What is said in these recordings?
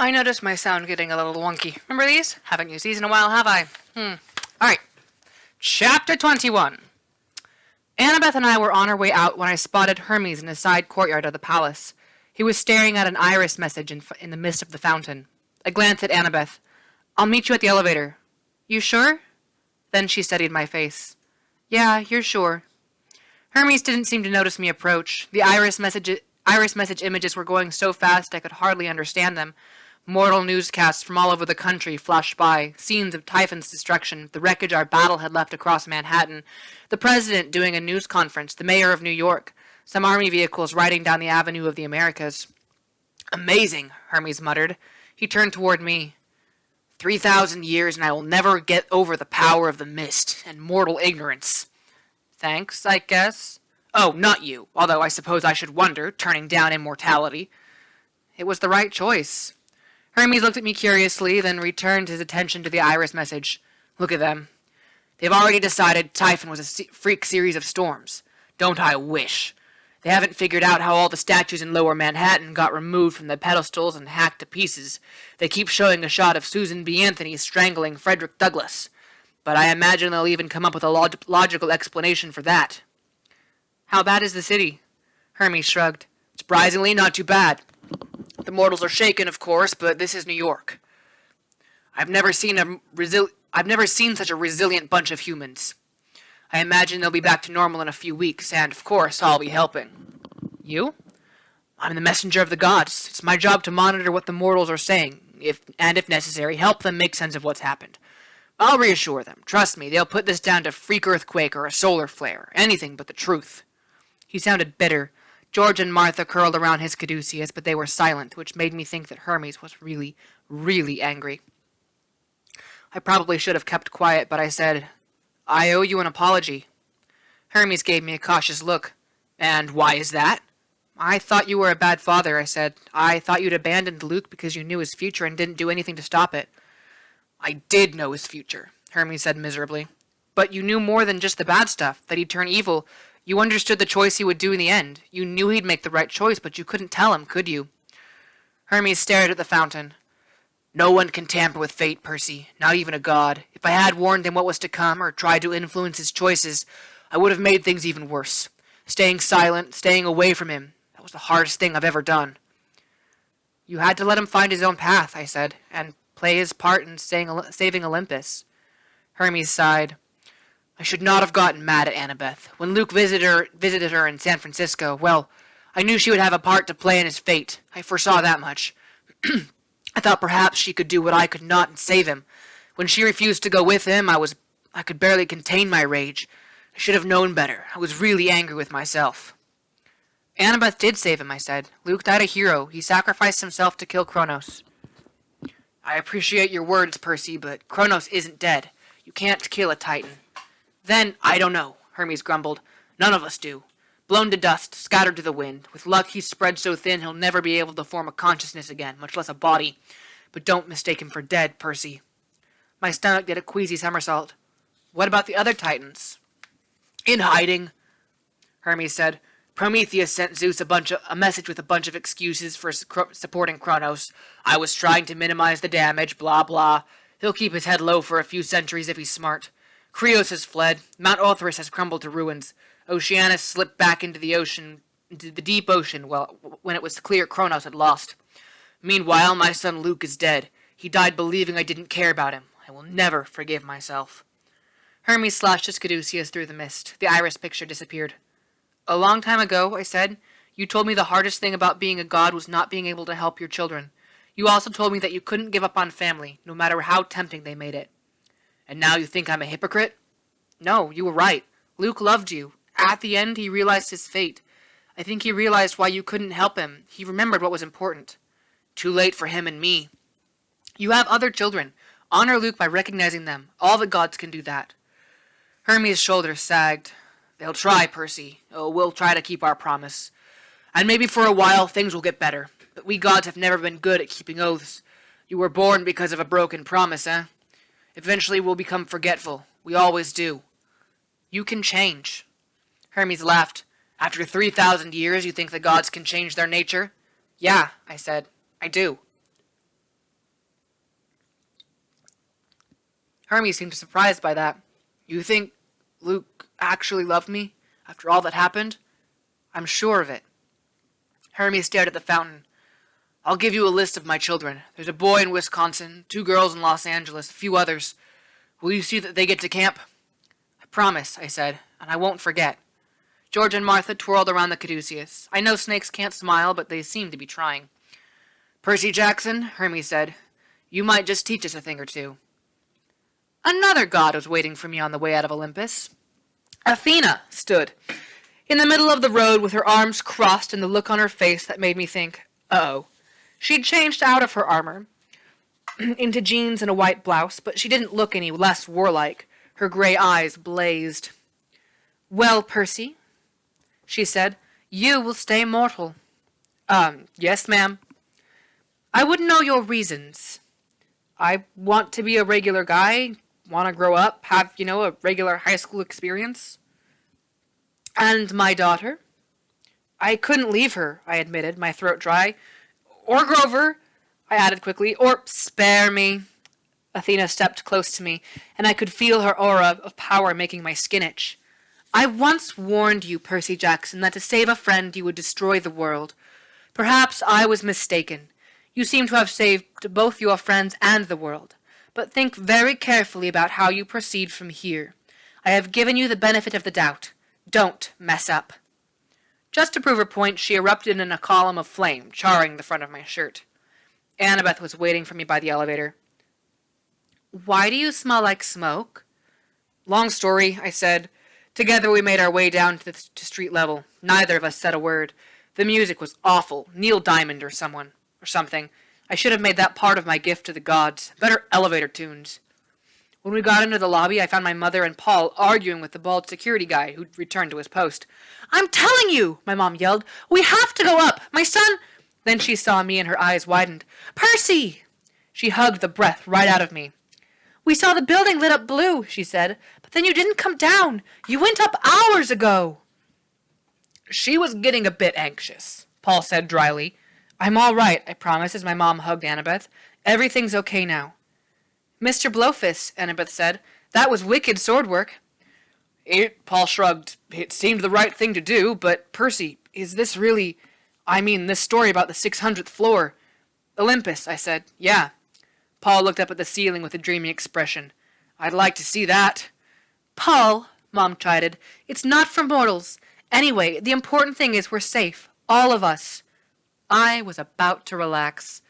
I noticed my sound getting a little wonky. Remember these? Haven't used these in a while, have I? Alright. Chapter 21. Annabeth and I were on our way out when I spotted Hermes in the side courtyard of the palace. He was staring at an iris message in the midst of the fountain. I glanced at Annabeth. I'll meet you at the elevator. You sure? Then she studied my face. Yeah, you're sure. Hermes didn't seem to notice me approach. The iris message images were going so fast I could hardly understand them. Mortal newscasts from all over the country flashed by, scenes of Typhon's destruction, the wreckage our battle had left across Manhattan, the president doing a news conference, the mayor of New York, some army vehicles riding down the Avenue of the Americas. Amazing, Hermes muttered. He turned toward me. 3,000 years and I will never get over the power of the mist and mortal ignorance. Thanks, I guess. Oh, not you, although I suppose I should wonder, turning down immortality. It was the right choice. Hermes looked at me curiously, then returned his attention to the iris message. Look at them. They've already decided Typhon was a freak series of storms. Don't I wish? They haven't figured out how all the statues in Lower Manhattan got removed from the pedestals and hacked to pieces. They keep showing a shot of Susan B. Anthony strangling Frederick Douglass. But I imagine they'll even come up with a logical explanation for that. How bad is the city? Hermes shrugged. Surprisingly, not too bad. The mortals are shaken, of course, but this is New York. I've never seen such a resilient bunch of humans. I imagine they'll be back to normal in a few weeks, and, of course, I'll be helping. You? I'm the messenger of the gods. It's my job to monitor what the mortals are saying, if necessary, help them make sense of what's happened. I'll reassure them. Trust me, they'll put this down to freak earthquake or a solar flare. Anything but the truth. He sounded bitter. George and Martha curled around his caduceus, but they were silent, which made me think that Hermes was really, really angry. I probably should have kept quiet, but I said, I owe you an apology. Hermes gave me a cautious look. And why is that? I thought you were a bad father, I said. I thought you'd abandoned Luke because you knew his future and didn't do anything to stop it. I did know his future, Hermes said miserably. But you knew more than just the bad stuff, that he'd turn evil. You understood the choice he would do in the end. You knew he'd make the right choice, but you couldn't tell him, could you? Hermes stared at the fountain. No one can tamper with fate, Percy, not even a god. If I had warned him what was to come, or tried to influence his choices, I would have made things even worse. Staying silent, staying away from him, that was the hardest thing I've ever done. You had to let him find his own path, I said, and play his part in saving Olympus. Hermes sighed. I should not have gotten mad at Annabeth. When Luke visited her in San Francisco, well, I knew she would have a part to play in his fate. I foresaw that much. I thought perhaps she could do what I could not and save him. When she refused to go with him, I could barely contain my rage. I should have known better. I was really angry with myself. Annabeth did save him, I said. Luke died a hero. He sacrificed himself to kill Kronos. I appreciate your words, Percy, but Kronos isn't dead. You can't kill a Titan. Then, I don't know, Hermes grumbled. None of us do. Blown to dust, scattered to the wind. With luck, he's spread so thin he'll never be able to form a consciousness again, much less a body. But don't mistake him for dead, Percy. My stomach did a queasy somersault. What about the other Titans? In hiding, Hermes said. Prometheus sent Zeus a message with a bunch of excuses for supporting Kronos. I was trying to minimize the damage, blah blah. He'll keep his head low for a few centuries if he's smart. Krios has fled. Mount Othrys has crumbled to ruins. Oceanus slipped back into the deep ocean, when it was clear Kronos had lost. Meanwhile, my son Luke is dead. He died believing I didn't care about him. I will never forgive myself. Hermes slashed his caduceus through the mist. The iris picture disappeared. A long time ago, I said, you told me the hardest thing about being a god was not being able to help your children. You also told me that you couldn't give up on family, no matter how tempting they made it. And now you think I'm a hypocrite? No, you were right. Luke loved you. At the end, he realized his fate. I think he realized why you couldn't help him. He remembered what was important. Too late for him and me. You have other children. Honor Luke by recognizing them. All the gods can do that. Hermes' shoulders sagged. They'll try, Percy. Oh, we'll try to keep our promise. And maybe for a while things will get better. But we gods have never been good at keeping oaths. You were born because of a broken promise, eh? Eventually we'll become forgetful. We always do. You can change. Hermes laughed. After 3,000 years, you think the gods can change their nature? Yeah, I said. I do. Hermes seemed surprised by that. You think Luke actually loved me after all that happened? I'm sure of it. Hermes stared at the fountain. I'll give you a list of my children. There's a boy in Wisconsin, 2 girls in Los Angeles, a few others. Will you see that they get to camp? I promise, I said, and I won't forget. George and Martha twirled around the caduceus. I know snakes can't smile, but they seem to be trying. Percy Jackson, Hermes said, you might just teach us a thing or two. Another god was waiting for me on the way out of Olympus. Athena stood in the middle of the road with her arms crossed and the look on her face that made me think, uh-oh. She'd changed out of her armor into jeans and a white blouse, but she didn't look any less warlike. Her gray eyes blazed. Well, Percy, she said, you will stay mortal. Yes, ma'am. I wouldn't know your reasons. I want to be a regular guy, want to grow up, have, a regular high school experience. And my daughter? I couldn't leave her, I admitted, my throat dry. Or Grover, I added quickly, or spare me. Athena stepped close to me, and I could feel her aura of power making my skin itch. I once warned you, Percy Jackson, that to save a friend you would destroy the world. Perhaps I was mistaken. You seem to have saved both your friends and the world. But think very carefully about how you proceed from here. I have given you the benefit of the doubt. Don't mess up. Just to prove her point, she erupted in a column of flame, charring the front of my shirt. Annabeth was waiting for me by the elevator. Why do you smell like smoke? Long story, I said. Together we made our way down to street level. Neither of us said a word. The music was awful. Neil Diamond or something. I should have made that part of my gift to the gods. Better elevator tunes. When we got into the lobby, I found my mother and Paul arguing with the bald security guy who'd returned to his post. I'm telling you, my mom yelled. We have to go up. My son... Then she saw me and her eyes widened. Percy! She hugged the breath right out of me. We saw the building lit up blue, she said. But then you didn't come down. You went up hours ago. She was getting a bit anxious, Paul said dryly. I'm all right, I promised as my mom hugged Annabeth. Everything's okay now. Mr. Blowfist, Annabeth said. That was wicked sword work. Paul shrugged. It seemed the right thing to do, but Percy, is this really... this story about the 600th floor. Olympus, I said. Yeah. Paul looked up at the ceiling with a dreamy expression. I'd like to see that. Paul, Mom chided, it's not for mortals. Anyway, the important thing is we're safe. All of us. I was about to relax.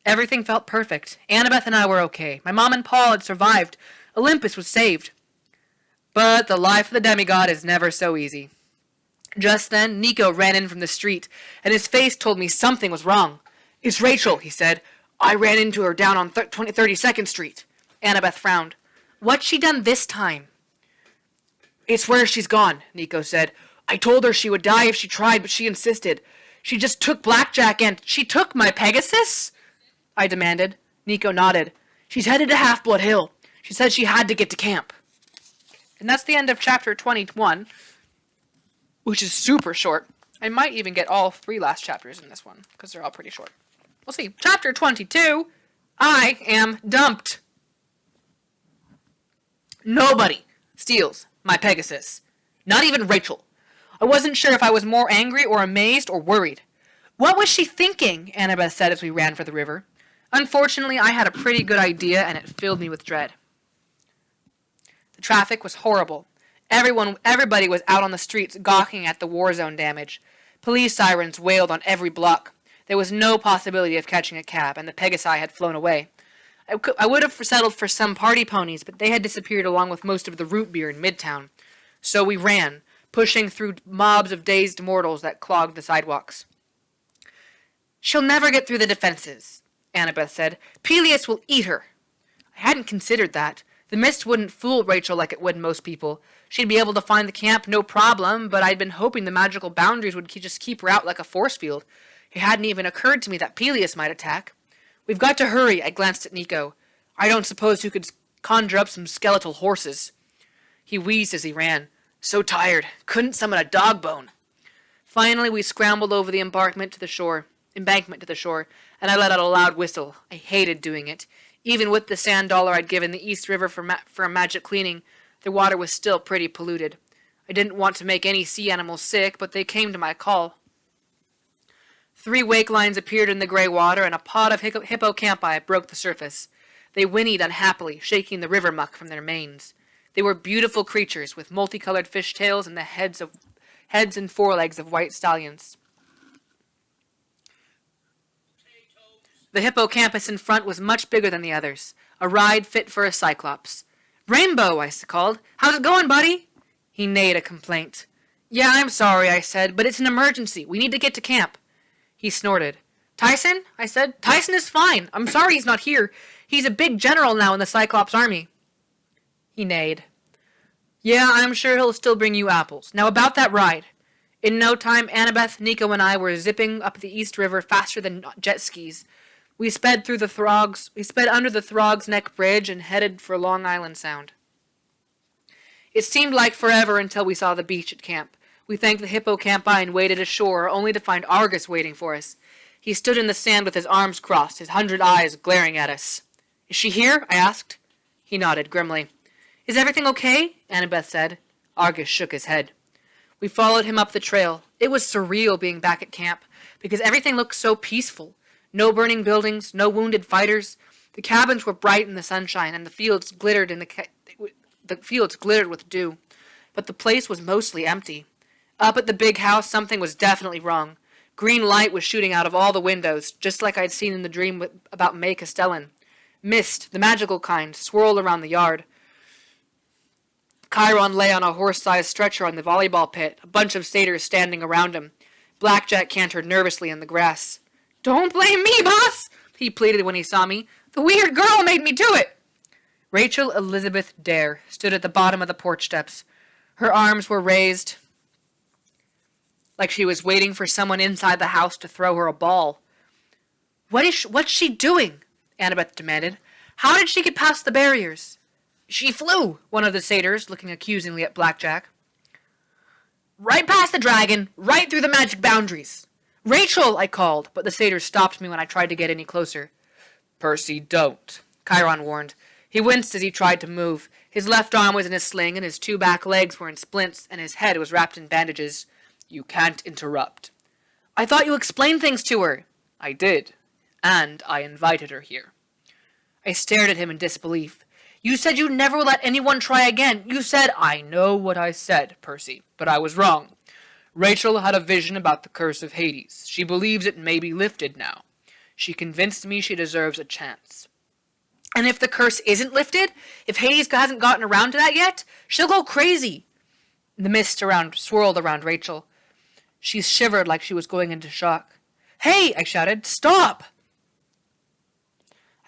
Everything felt perfect. Annabeth and I were okay. My mom and Paul had survived. Olympus was saved. But the life of the demigod is never so easy. Just then, Nico ran in from the street, and his face told me something was wrong. It's Rachel, he said. I ran into her down on 32nd Street. Annabeth frowned. What's she done this time? It's where she's gone, Nico said. I told her she would die if she tried, but she insisted. She just took Blackjack and... She took my Pegasus? I demanded. Nico nodded. She's headed to Half-Blood Hill. She said she had to get to camp. And that's the end of chapter 21, which is super short. I might even get all 3 last chapters in this one, because they're all pretty short. We'll see. Chapter 22, I am dumped. Nobody steals my Pegasus. Not even Rachel. I wasn't sure if I was more angry or amazed or worried. What was she thinking? Annabeth said as we ran for the river. Unfortunately, I had a pretty good idea, and it filled me with dread. The traffic was horrible. Everybody was out on the streets gawking at the war zone damage. Police sirens wailed on every block. There was no possibility of catching a cab, and the Pegasi had flown away. I would have settled for some party ponies, but they had disappeared along with most of the root beer in Midtown. So we ran, pushing through mobs of dazed mortals that clogged the sidewalks. She'll never get through the defenses, Annabeth said. Peleus will eat her. I hadn't considered that. The mist wouldn't fool Rachel like it would most people. She'd be able to find the camp no problem, but I'd been hoping the magical boundaries would just keep her out like a force field. It hadn't even occurred to me that Peleus might attack. We've got to hurry, I glanced at Nico. I don't suppose you could conjure up some skeletal horses. He wheezed as he ran. So tired. Couldn't summon a dog bone. Finally, we scrambled over the embankment to the shore, and I let out a loud whistle. I hated doing it. Even with the sand dollar I'd given the East River for a magic cleaning, the water was still pretty polluted. I didn't want to make any sea animals sick, but they came to my call. 3 wake lines appeared in the gray water, and a pod of hippocampi broke the surface. They whinnied unhappily, shaking the river muck from their manes. They were beautiful creatures, with multicolored fishtails and the heads and forelegs of white stallions. The hippocampus in front was much bigger than the others, a ride fit for a cyclops. "Rainbow," I called. "How's it going, buddy?" He neighed a complaint. "Yeah, I'm sorry," I said, "but it's an emergency. We need to get to camp." He snorted. "Tyson?" I said. "Tyson is fine. I'm sorry he's not here. He's a big general now in the Cyclops army." He neighed. "Yeah, I'm sure he'll still bring you apples. Now about that ride." In no time, Annabeth, Nico, and I were zipping up the East River faster than jet skis. We sped under the Throg's Neck Bridge and headed for Long Island Sound. It seemed like forever until we saw the beach at camp. We thanked the hippocampi and waded ashore, only to find Argus waiting for us. He stood in the sand with his arms crossed, his 100 eyes glaring at us. "Is she here?" I asked. He nodded grimly. "Is everything okay?" Annabeth said. Argus shook his head. We followed him up the trail. It was surreal being back at camp, because everything looked so peaceful. No burning buildings, no wounded fighters. The cabins were bright in the sunshine, and the fields glittered with dew. But the place was mostly empty. Up at the big house, something was definitely wrong. Green light was shooting out of all the windows, just like I'd seen in the dream about May Castellan. Mist, the magical kind, swirled around the yard. Chiron lay on a horse-sized stretcher on the volleyball pit, a bunch of satyrs standing around him. Blackjack cantered nervously in the grass. "Don't blame me, boss," he pleaded when he saw me. "The weird girl made me do it." Rachel Elizabeth Dare stood at the bottom of the porch steps. Her arms were raised like she was waiting for someone inside the house to throw her a ball. What's she doing?" Annabeth demanded. "How did she get past the barriers?" "She flew," one of the satyrs, looking accusingly at Blackjack. "Right past the dragon, right through the magic boundaries." "Rachel," I called, but the satyrs stopped me when I tried to get any closer. "Percy, don't," Chiron warned. He winced as he tried to move. His left arm was in a sling, and his 2 back legs were in splints, and his head was wrapped in bandages. "You can't interrupt." "I thought you explained things to her." "I did, and I invited her here." I stared at him in disbelief. "You said you'd never let anyone try again. You said—" "I know what I said, Percy, but I was wrong. Rachel had a vision about the curse of Hades. She believes it may be lifted now. She convinced me she deserves a chance." "And if the curse isn't lifted? If Hades hasn't gotten around to that yet? She'll go crazy." The mist swirled around Rachel. She shivered like she was going into shock. "Hey!" I shouted. "Stop!"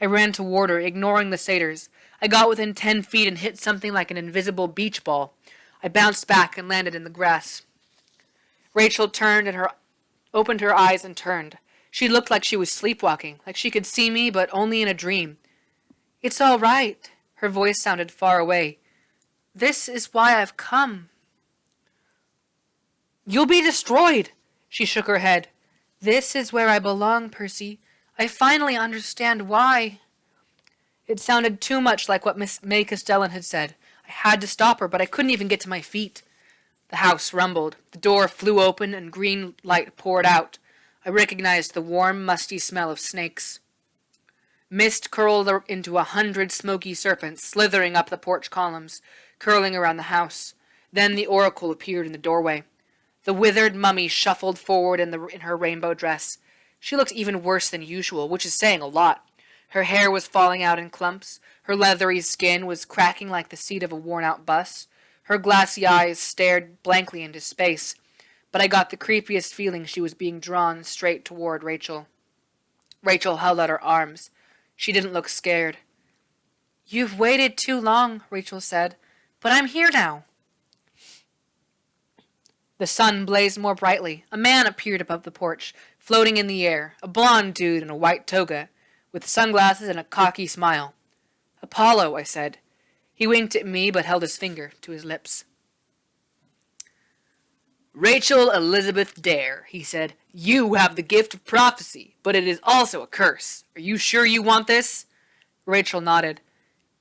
I ran toward her, ignoring the satyrs. I got within 10 feet and hit something like an invisible beach ball. I bounced back and landed in the grass. Rachel opened her eyes and turned. She looked like she was sleepwalking, like she could see me, but only in a dream. "It's all right." Her voice sounded far away. "This is why I've come." "You'll be destroyed." She shook her head. "This is where I belong, Percy. I finally understand why." It sounded too much like what Miss May Castellan had said. I had to stop her, but I couldn't even get to my feet. The house rumbled. The door flew open and green light poured out. I recognized the warm, musty smell of snakes. Mist curled into 100 smoky serpents, slithering up the porch columns, curling around the house. Then the oracle appeared in the doorway. The withered mummy shuffled forward in her rainbow dress. She looked even worse than usual, which is saying a lot. Her hair was falling out in clumps. Her leathery skin was cracking like the seat of a worn-out bus. Her glassy eyes stared blankly into space. But I got the creepiest feeling she was being drawn straight toward Rachel. Rachel held out her arms. She didn't look scared. "You've waited too long," Rachel said, "but I'm here now." The sun blazed more brightly. A man appeared above the porch, floating in the air, a blond dude in a white toga, with sunglasses and a cocky smile. "Apollo," I said. He winked at me, but held his finger to his lips. "Rachel Elizabeth Dare," he said. "You have the gift of prophecy, but it is also a curse. Are you sure you want this?" Rachel nodded.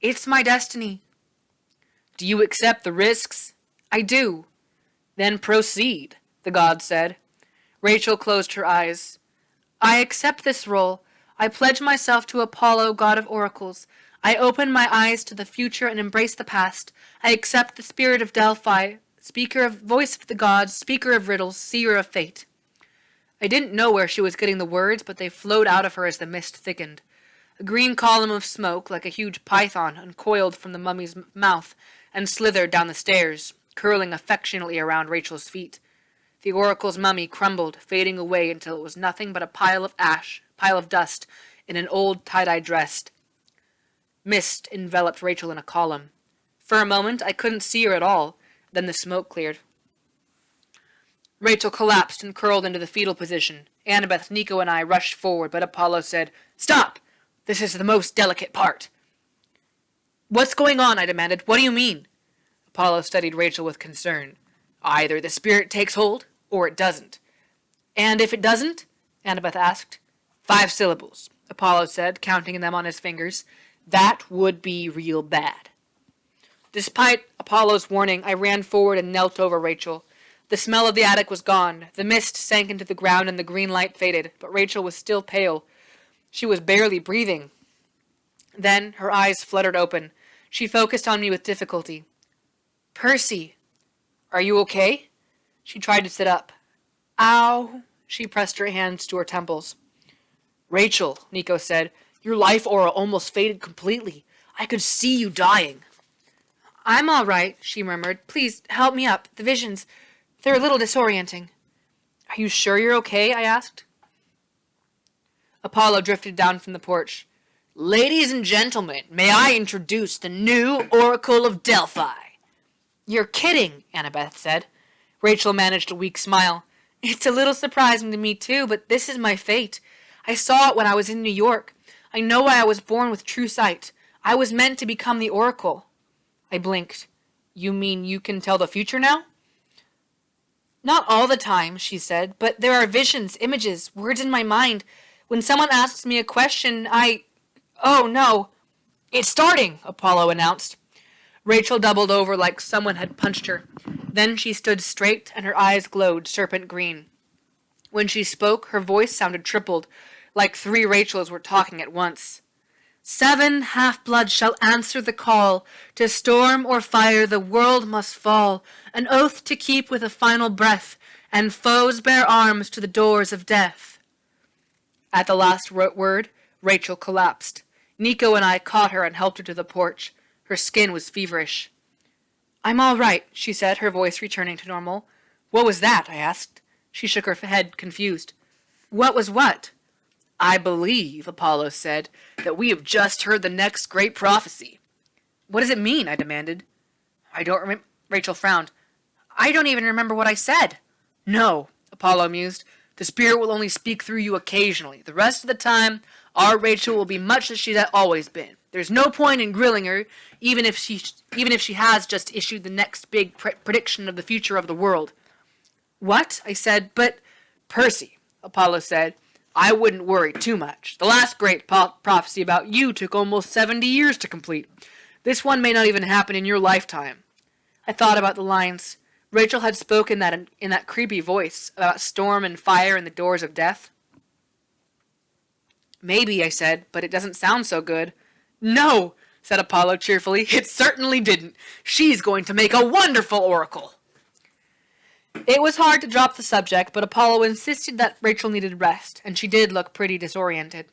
It's my destiny. Do you accept the risks? I do. Then proceed, the god said. Rachel closed her eyes. I accept this role. I pledge myself to Apollo, god of oracles. I open my eyes to the future and embrace the past. I accept the spirit of Delphi, voice of the gods, speaker of riddles, seer of fate. I didn't know where she was getting the words, but they flowed out of her as the mist thickened. A green column of smoke, like a huge python, uncoiled from the mummy's mouth and slithered down the stairs, curling affectionately around Rachel's feet. The oracle's mummy crumbled, fading away until it was nothing but a pile of dust, in an old tie-dye dress. Mist enveloped Rachel in a column. For a moment, I couldn't see her at all. Then the smoke cleared. Rachel collapsed and curled into the fetal position. Annabeth, Nico, and I rushed forward, but Apollo said, Stop! This is the most delicate part. What's going on? I demanded. What do you mean? Apollo studied Rachel with concern. Either the spirit takes hold, or it doesn't. And if it doesn't? Annabeth asked. 5 syllables, Apollo said, counting them on his fingers. That would be real bad. Despite Apollo's warning, I ran forward and knelt over Rachel. The smell of the attic was gone. The mist sank into the ground and the green light faded, but Rachel was still pale. She was barely breathing. Then her eyes fluttered open. She focused on me with difficulty. Percy, are you okay? She tried to sit up. Ow! She pressed her hands to her temples. Rachel, Nico said, your life aura almost faded completely. I could see you dying. I'm all right, she murmured. Please, help me up. The visions, they're a little disorienting. Are you sure you're okay? I asked. Apollo drifted down from the porch. Ladies and gentlemen, may I introduce the new Oracle of Delphi? You're kidding, Annabeth said. Rachel managed a weak smile. It's a little surprising to me, too, but this is my fate. I saw it when I was in New York. I know why I was born with true sight. I was meant to become the Oracle. I blinked. You mean you can tell the future now? Not all the time, she said, but there are visions, images, words in my mind. When someone asks me a question, Oh, no. It's starting, Apollo announced. Rachel doubled over like someone had punched her. Then she stood straight, and her eyes glowed serpent green. When she spoke, her voice sounded tripled, like 3 Rachels were talking at once. 7 half-bloods shall answer the call. To storm or fire the world must fall, an oath to keep with a final breath, and foes bear arms to the doors of death. At the last word, Rachel collapsed. Nico and I caught her and helped her to the porch. Her skin was feverish. I'm all right, she said, her voice returning to normal. What was that? I asked. She shook her head, confused. What was what? I believe, Apollo said, that we have just heard the next great prophecy. What does it mean? I demanded. I don't remember. Rachel frowned. I don't even remember what I said. No, Apollo mused. The spirit will only speak through you occasionally. The rest of the time, our Rachel will be much as she's always been. There's no point in grilling her, even if she has just issued the next big prediction of the future of the world. What? I said. But Percy, Apollo said, I wouldn't worry too much. The last great prophecy about you took almost 70 years to complete. This one may not even happen in your lifetime. I thought about the lines. Rachel had spoken that in that creepy voice about storm and fire and the doors of death. Maybe, I said, but it doesn't sound so good. No, said Apollo cheerfully, it certainly didn't. She's going to make a wonderful oracle. It was hard to drop the subject, but Apollo insisted that Rachel needed rest, and she did look pretty disoriented.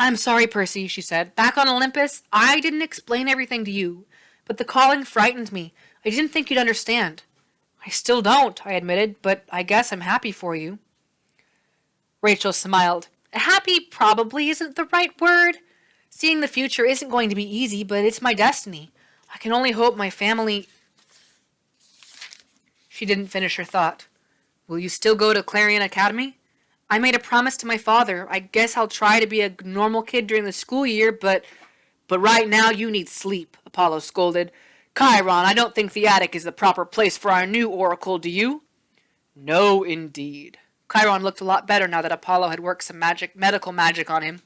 I'm sorry, Percy, she said. Back on Olympus, I didn't explain everything to you, but the calling frightened me. I didn't think you'd understand. I still don't, I admitted, but I guess I'm happy for you. Rachel smiled. Happy probably isn't the right word. Seeing the future isn't going to be easy, but it's my destiny. I can only hope my family... She didn't finish her thought. Will you still go to Clarion Academy? I made a promise to my father. I guess I'll try to be a normal kid during the school year, but right now you need sleep, Apollo scolded. Chiron, I don't think the attic is the proper place for our new oracle, do you? No, indeed. Chiron looked a lot better now that Apollo had worked some medical magic on him.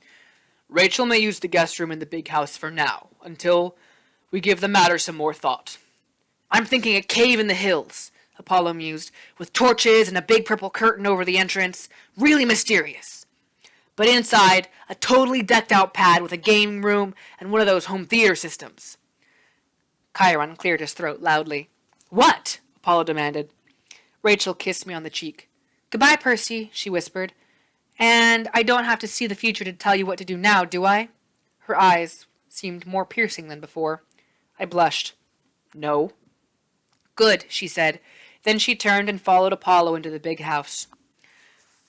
Rachel may use the guest room in the big house for now, until we give the matter some more thought. I'm thinking a cave in the hills, Apollo mused, with torches and a big purple curtain over the entrance. Really mysterious. But inside, a totally decked-out pad with a gaming room and one of those home theater systems. Chiron cleared his throat loudly. What? Apollo demanded. Rachel kissed me on the cheek. Goodbye, Percy, she whispered. And I don't have to see the future to tell you what to do now, do I? Her eyes seemed more piercing than before. I blushed. No. Good, she said. Then she turned and followed Apollo into the big house.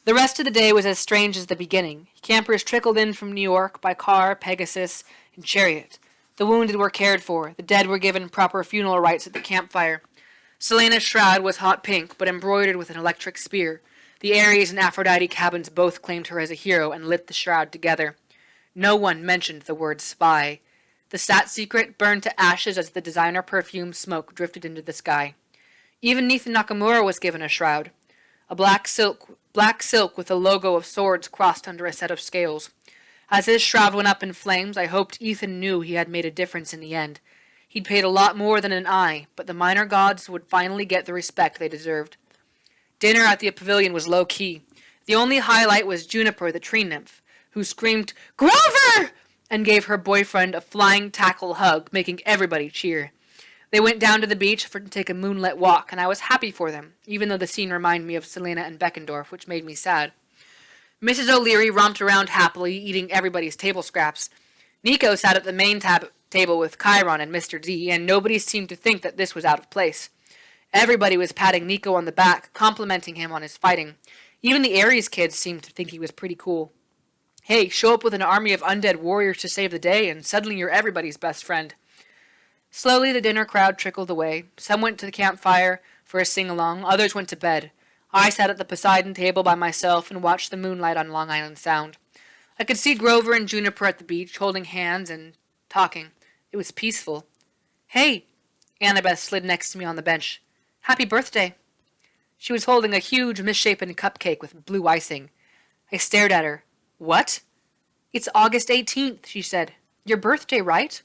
The rest of the day was as strange as the beginning. Campers trickled in from New York by car, Pegasus, and chariot. The wounded were cared for. The dead were given proper funeral rites at the campfire. Selena's shroud was hot pink, but embroidered with an electric spear. The Ares and Aphrodite cabins both claimed her as a hero and lit the shroud together. No one mentioned the word spy. The Sat secret burned to ashes as the designer perfume smoke drifted into the sky. Even Nathan Nakamura was given a shroud. A black silk with a logo of swords crossed under a set of scales. As his shroud went up in flames, I hoped Ethan knew he had made a difference in the end. He'd paid a lot more than an eye, but the minor gods would finally get the respect they deserved. Dinner at the pavilion was low-key. The only highlight was Juniper, the tree nymph, who screamed, Grover! And gave her boyfriend a flying tackle hug, making everybody cheer. They went down to the beach to take a moonlit walk, and I was happy for them, even though the scene reminded me of Selena and Beckendorf, which made me sad. Mrs. O'Leary romped around happily, eating everybody's table scraps. Nico sat at the main table with Chiron and Mr. D, and nobody seemed to think that this was out of place. Everybody was patting Nico on the back, complimenting him on his fighting. Even the Ares kids seemed to think he was pretty cool. Hey, show up with an army of undead warriors to save the day, and suddenly you're everybody's best friend. Slowly the dinner crowd trickled away. Some went to the campfire for a sing-along, others went to bed. I sat at the Poseidon table by myself and watched the moonlight on Long Island Sound. I could see Grover and Juniper at the beach, holding hands and talking. It was peaceful. Hey! Annabeth slid next to me on the bench. Happy birthday! She was holding a huge, misshapen cupcake with blue icing. I stared at her. What? It's August 18th, she said. Your birthday, right?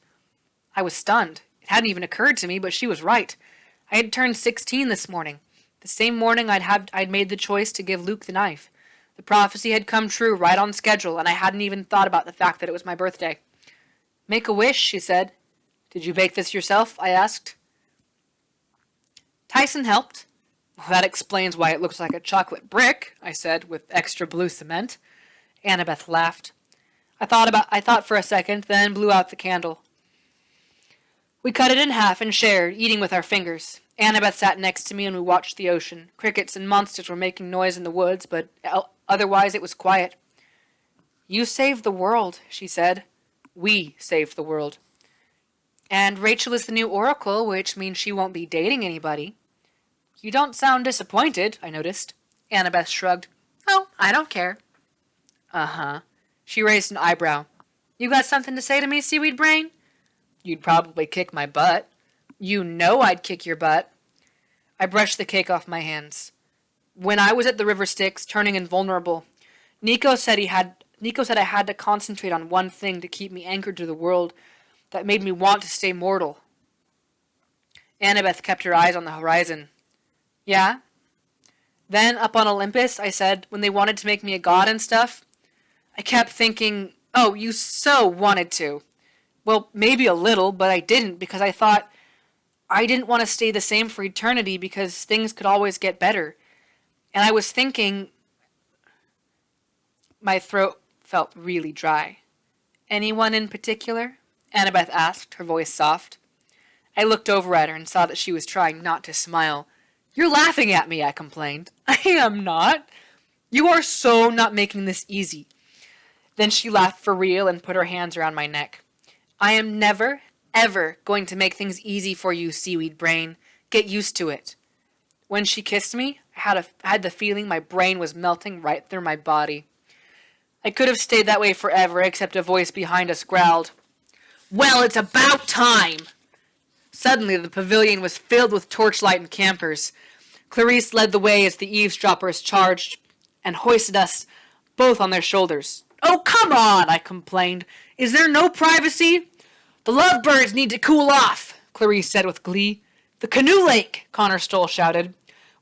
I was stunned. It hadn't even occurred to me, but she was right. I had turned 16 this morning. The same morning I'd made the choice to give Luke the knife. The prophecy had come true right on schedule, and I hadn't even thought about the fact that it was my birthday. Make a wish, she said. Did you bake this yourself? I asked. Tyson helped. Well, that explains why it looks like a chocolate brick, I said, with extra blue cement. Annabeth laughed. I thought for a second, then blew out the candle. We cut it in half and shared, eating with our fingers. Annabeth sat next to me and we watched the ocean. Crickets and monsters were making noise in the woods, but otherwise it was quiet. You saved the world, she said. We saved the world. And Rachel is the new oracle, which means she won't be dating anybody. You don't sound disappointed, I noticed. Annabeth shrugged. Oh, I don't care. Uh-huh. She raised an eyebrow. You got something to say to me, Seaweed Brain? You'd probably kick my butt. You know I'd kick your butt. I brushed the cake off my hands. When I was at the River Styx, turning invulnerable, Nico said I had to concentrate on one thing to keep me anchored to the world that made me want to stay mortal. Annabeth kept her eyes on the horizon. Yeah? Then, up on Olympus, I said, when they wanted to make me a god and stuff, I kept thinking, oh, you so wanted to. Well, maybe a little, but I didn't because I thought I didn't want to stay the same for eternity because things could always get better. And I was thinking... My throat felt really dry. Anyone in particular? Annabeth asked, her voice soft. I looked over at her and saw that she was trying not to smile. You're laughing at me, I complained. I am not. You are so not making this easy. Then she laughed for real and put her hands around my neck. I am never, ever going to make things easy for you, Seaweed Brain. Get used to it. When she kissed me, I had the feeling my brain was melting right through my body. I could have stayed that way forever, except a voice behind us growled, Well, it's about time! Suddenly, the pavilion was filled with torchlight and campers. Clarice led the way as the eavesdroppers charged and hoisted us both on their shoulders. "Oh, come on," I complained. "Is there no privacy?" "The lovebirds need to cool off," Clarice said with glee. "The canoe lake," Connor Stoll shouted.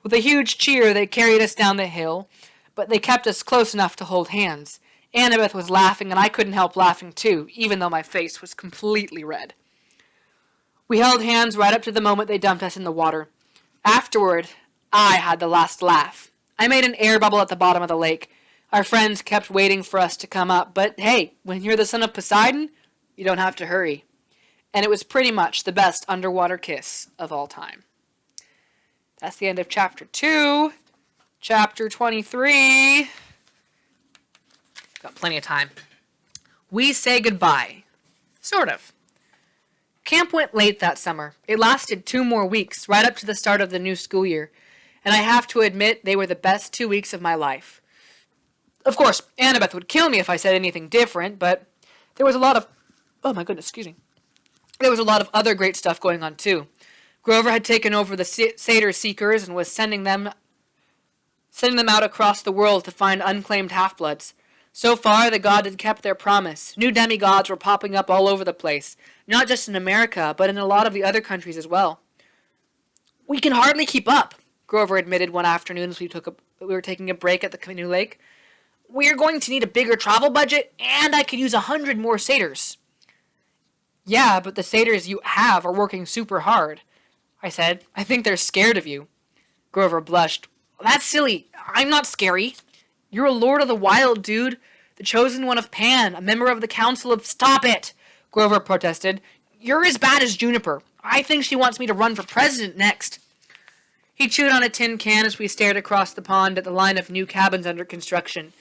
With a huge cheer, they carried us down the hill, but they kept us close enough to hold hands. Annabeth was laughing, and I couldn't help laughing too, even though my face was completely red. We held hands right up to the moment they dumped us in the water. Afterward, I had the last laugh. I made an air bubble at the bottom of the lake. Our friends kept waiting for us to come up, but hey, when you're the son of Poseidon, you don't have to hurry. And it was pretty much the best underwater kiss of all time. That's the end of Chapter 2. Chapter 23. Got plenty of time. We say goodbye. Sort of. Camp went late that summer. It lasted 2 more weeks, right up to the start of the new school year. And I have to admit, they were the best 2 weeks of my life. Of course, Annabeth would kill me if I said anything different, but there was a lot of... Oh my goodness, excuse me. There was a lot of other great stuff going on, too. Grover had taken over the Satyr Seekers and was sending them out across the world to find unclaimed half-bloods. So far, the gods had kept their promise. New demigods were popping up all over the place, not just in America, but in a lot of the other countries as well. "We can hardly keep up," Grover admitted one afternoon as we were taking a break at the canoe lake. "We're going to need a bigger travel budget, and I could use 100 more satyrs." "Yeah, but the satyrs you have are working super hard," I said. "I think they're scared of you." Grover blushed. "That's silly. I'm not scary. You're a Lord of the Wild, dude. The chosen one of Pan, a member of the Council of..." "Stop it!" Grover protested. "You're as bad as Juniper. I think she wants me to run for president next." He chewed on a tin can as we stared across the pond at the line of new cabins under construction.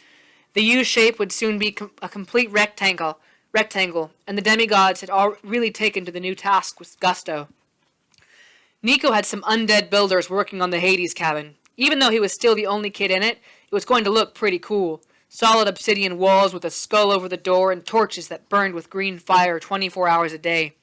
The U-shape would soon be a complete rectangle, and the demigods had all really taken to the new task with gusto. Nico had some undead builders working on the Hades cabin. Even though he was still the only kid in it, it was going to look pretty cool. Solid obsidian walls with a skull over the door and torches that burned with green fire 24 hours a day.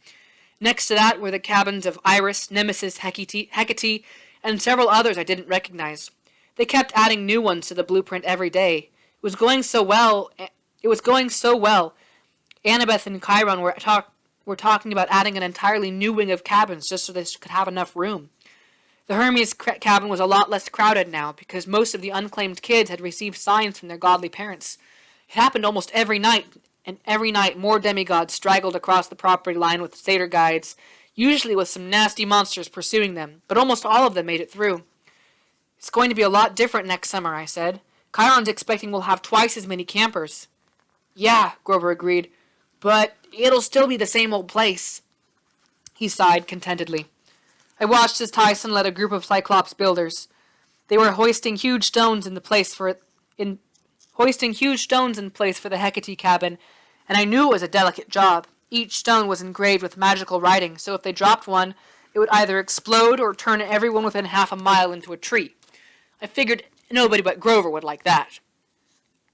Next to that were the cabins of Iris, Nemesis, Hecate, and several others I didn't recognize. They kept adding new ones to the blueprint every day. It was going so well. Annabeth and Chiron were talking about adding an entirely new wing of cabins just so they could have enough room. The Hermes cabin was a lot less crowded now because most of the unclaimed kids had received signs from their godly parents. It happened almost every night, and every night more demigods straggled across the property line with satyr guides, usually with some nasty monsters pursuing them, but almost all of them made it through. "It's going to be a lot different next summer," I said. "Chiron's expecting we'll have twice as many campers." "Yeah," Grover agreed, "but it'll still be the same old place." He sighed contentedly. I watched as Tyson led a group of Cyclops builders. They were hoisting huge stones in place for the Hecate cabin, and I knew it was a delicate job. Each stone was engraved with magical writing, so if they dropped one, it would either explode or turn everyone within half a mile into a tree. I figured nobody but Grover would like that.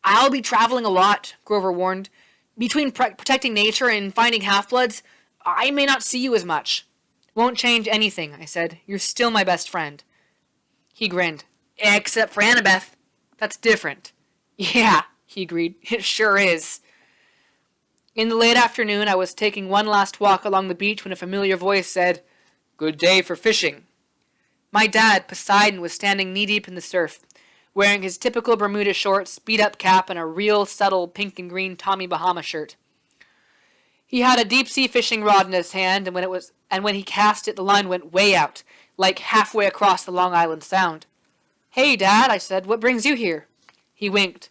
"I'll be traveling a lot," Grover warned. "Between protecting nature and finding half-bloods, I may not see you as much." "Won't change anything," I said. "You're still my best friend." He grinned. "Except for Annabeth. That's different." "Yeah," he agreed. "It sure is." In the late afternoon, I was taking one last walk along the beach when a familiar voice said, "Good day for fishing." My dad, Poseidon, was standing knee-deep in the surf, wearing his typical Bermuda shorts, beat-up cap, and a real subtle pink and green Tommy Bahama shirt. He had a deep-sea fishing rod in his hand, and when he cast it, the line went way out, like halfway across the Long Island Sound. "Hey, Dad," I said, "what brings you here?" He winked.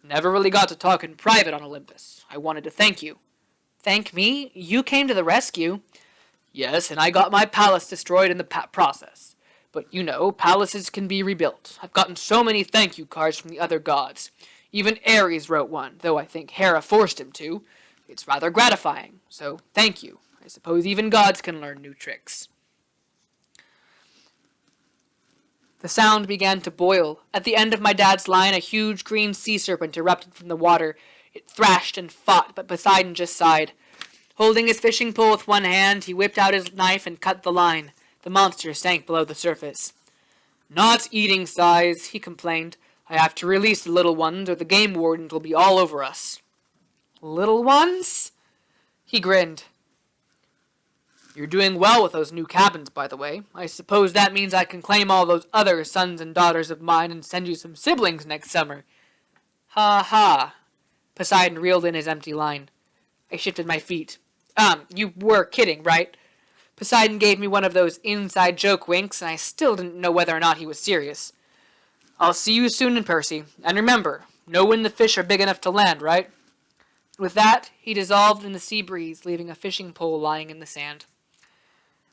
"Never really got to talk in private on Olympus. I wanted to thank you." "Thank me? You came to the rescue." "Yes, and I got my palace destroyed in the process. But, you know, palaces can be rebuilt. I've gotten so many thank you cards from the other gods. Even Ares wrote one, though I think Hera forced him to. It's rather gratifying, so thank you. I suppose even gods can learn new tricks." The sound began to boil. At the end of my dad's line, a huge green sea serpent erupted from the water. It thrashed and fought, but Poseidon just sighed. Holding his fishing pole with one hand, he whipped out his knife and cut the line. The monster sank below the surface. "Not eating size," he complained. I have to release the little ones or the game wardens will be all over us. Little ones? He grinned. You're doing well with those new cabins, by the way. I suppose that means I can claim all those other sons and daughters of mine and send you some siblings next summer. Ha ha. Poseidon reeled in his empty line. I shifted my feet. You were kidding, right? Poseidon gave me one of those inside joke winks, and I still didn't know whether or not he was serious. I'll see you soon, Percy. And remember, know when the fish are big enough to land, right? With that, he dissolved in the sea breeze, leaving a fishing pole lying in the sand.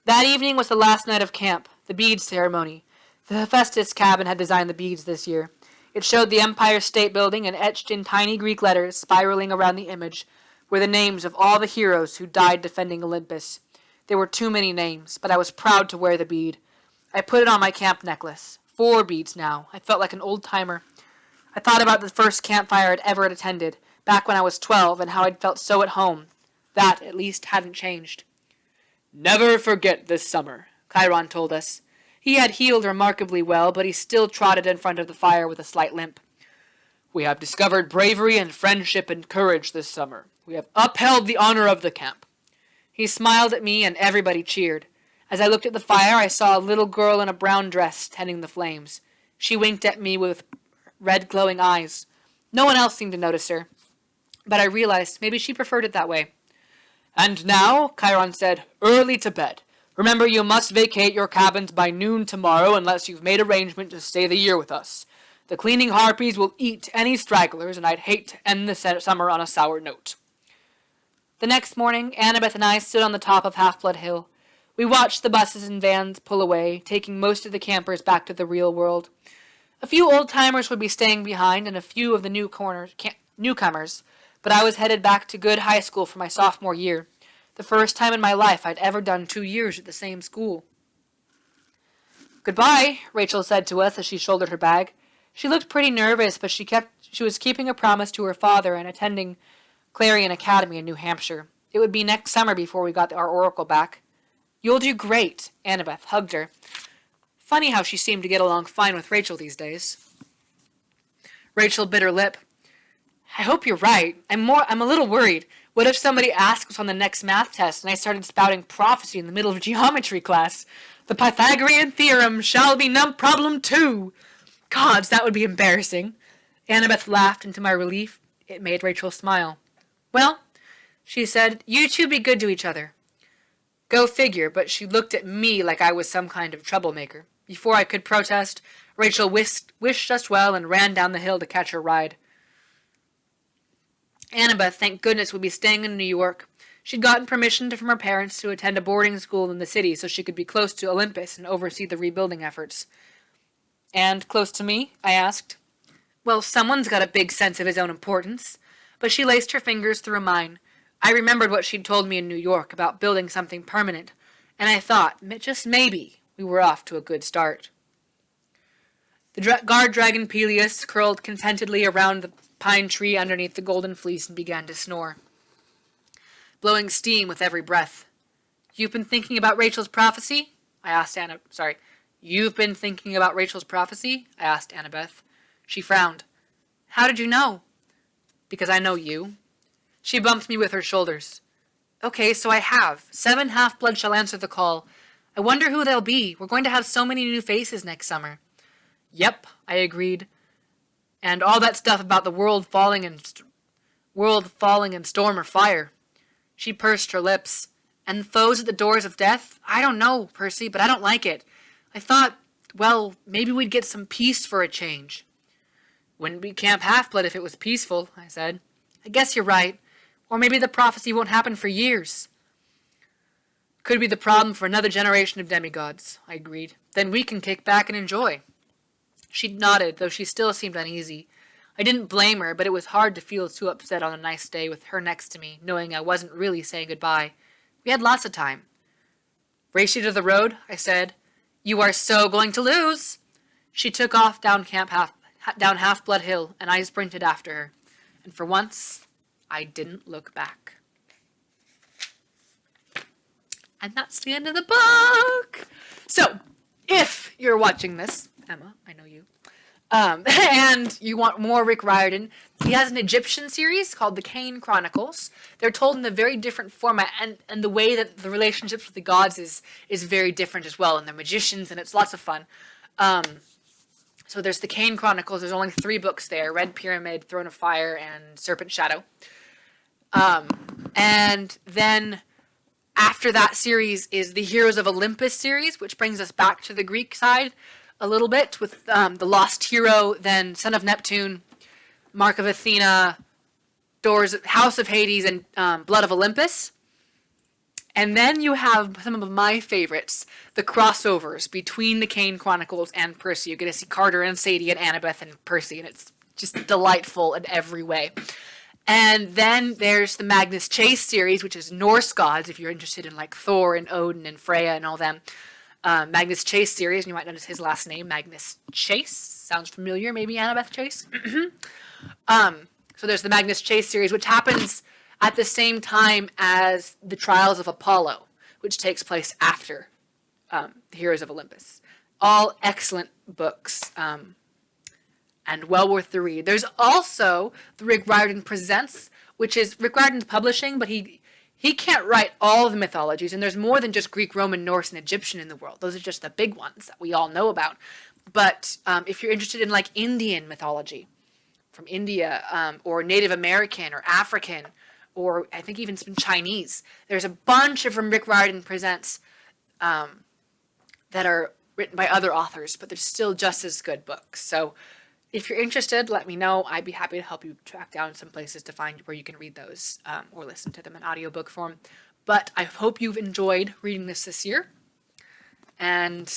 That evening was the last night of camp, the beads ceremony. The Hephaestus cabin had designed the beads this year. It showed the Empire State Building, and etched in tiny Greek letters, spiraling around the image, were the names of all the heroes who died defending Olympus. There were too many names, but I was proud to wear the bead. I put it on my camp necklace. 4 beads now. I felt like an old-timer. I thought about the first campfire I'd ever attended, back when I was 12, and how I'd felt so at home. That, at least, hadn't changed. Never forget this summer, Chiron told us. He had healed remarkably well, but he still trotted in front of the fire with a slight limp. We have discovered bravery and friendship and courage this summer. We have upheld the honor of the camp. He smiled at me, and everybody cheered. As I looked at the fire, I saw a little girl in a brown dress tending the flames. She winked at me with red glowing eyes. No one else seemed to notice her, but I realized maybe she preferred it that way. And now, Chiron said, early to bed. Remember, you must vacate your cabins by noon tomorrow unless you've made arrangement to stay the year with us. The cleaning harpies will eat any stragglers, and I'd hate to end the summer on a sour note. The next morning, Annabeth and I stood on the top of Half-Blood Hill. We watched the buses and vans pull away, taking most of the campers back to the real world. A few old-timers would be staying behind, and a few of the newcomers, but I was headed back to Good High School for my sophomore year, the first time in my life I'd ever done 2 years at the same school. Goodbye, Rachel said to us as she shouldered her bag. She looked pretty nervous, but she was keeping a promise to her father and attending Clarion Academy in New Hampshire. It would be next summer before we got our oracle back. You'll do great, Annabeth hugged her. Funny how she seemed to get along fine with Rachel these days. Rachel bit her lip. I hope you're right. I'm a little worried. What if somebody asks on the next math test and I started spouting prophecy in the middle of geometry class? The Pythagorean theorem shall be num problem 2. Gods, that would be embarrassing. Annabeth laughed, and to my relief, it made Rachel smile. Well, she said, you two be good to each other. Go figure, but she looked at me like I was some kind of troublemaker. Before I could protest, Rachel wished us well and ran down the hill to catch her ride. Annabeth, thank goodness, would be staying in New York. She'd gotten permission from her parents to attend a boarding school in the city so she could be close to Olympus and oversee the rebuilding efforts. And close to me? I asked. Well, someone's got a big sense of his own importance. But she laced her fingers through mine. I remembered what she'd told me in New York about building something permanent, and I thought, just maybe, we were off to a good start. The guard dragon Peleus curled contentedly around the pine tree underneath the golden fleece and began to snore, blowing steam with every breath. You've been thinking about Rachel's prophecy? I asked You've been thinking about Rachel's prophecy? I asked Annabeth. She frowned. How did you know? Because I know you. She bumped me with her shoulders. Okay, so I have. 7 half-blood shall answer the call. I wonder who they'll be. We're going to have so many new faces next summer. Yep, I agreed. And all that stuff about the world falling in storm or fire. She pursed her lips. And foes at the doors of death? I don't know, Percy, but I don't like it. I thought, well, maybe we'd get some peace for a change. Wouldn't be Camp Half-Blood if it was peaceful, I said. I guess you're right. Or maybe the prophecy won't happen for years. Could be the problem for another generation of demigods, I agreed. Then we can kick back and enjoy. She nodded, though she still seemed uneasy. I didn't blame her, but it was hard to feel too upset on a nice day with her next to me, knowing I wasn't really saying goodbye. We had lots of time. Race you to the road, I said. You are so going to lose. She took off down Half-Blood Hill, and I sprinted after her. And for once, I didn't look back. And that's the end of the book. So, if you're watching this, Emma, I know you, And you want more Rick Riordan, he has an Egyptian series called The Kane Chronicles. They're told in a very different format, and the way that the relationships with the gods is very different as well, and they're magicians, and it's lots of fun. So there's The Kane Chronicles. There's only 3 books there: Red Pyramid, Throne of Fire, and Serpent Shadow. And then after that series is the Heroes of Olympus series, which brings us back to the Greek side a little bit with the Lost Hero, then Son of Neptune, Mark of Athena, House of Hades, and Blood of Olympus. And then you have some of my favorites, the crossovers between the Kane Chronicles and Percy. You get to see Carter and Sadie and Annabeth and Percy, and it's just delightful in every way. And then there's the Magnus Chase series, which is Norse gods, if you're interested in like Thor and Odin and Freya and all them. Magnus Chase series, and you might notice his last name, Magnus Chase. Sounds familiar, maybe Annabeth Chase. So there's the Magnus Chase series, which happens at the same time as the Trials of Apollo, which takes place after the Heroes of Olympus. All excellent books, and well worth the read. There's also the Rick Riordan Presents, which is Rick Riordan's publishing, but he can't write all of the mythologies, and there's more than just Greek, Roman, Norse, and Egyptian in the world. Those are just the big ones that we all know about. But if you're interested in like Indian mythology from India, or Native American or African, or I think even some Chinese, there's a bunch of from Rick Riordan Presents that are written by other authors, but they're still just as good books. So if you're interested, let me know. I'd be happy to help you track down some places to find where you can read those, or listen to them in audiobook form. But I hope you've enjoyed reading this year. And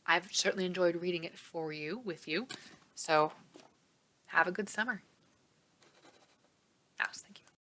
I've certainly enjoyed reading it for you, with you. So have a good summer.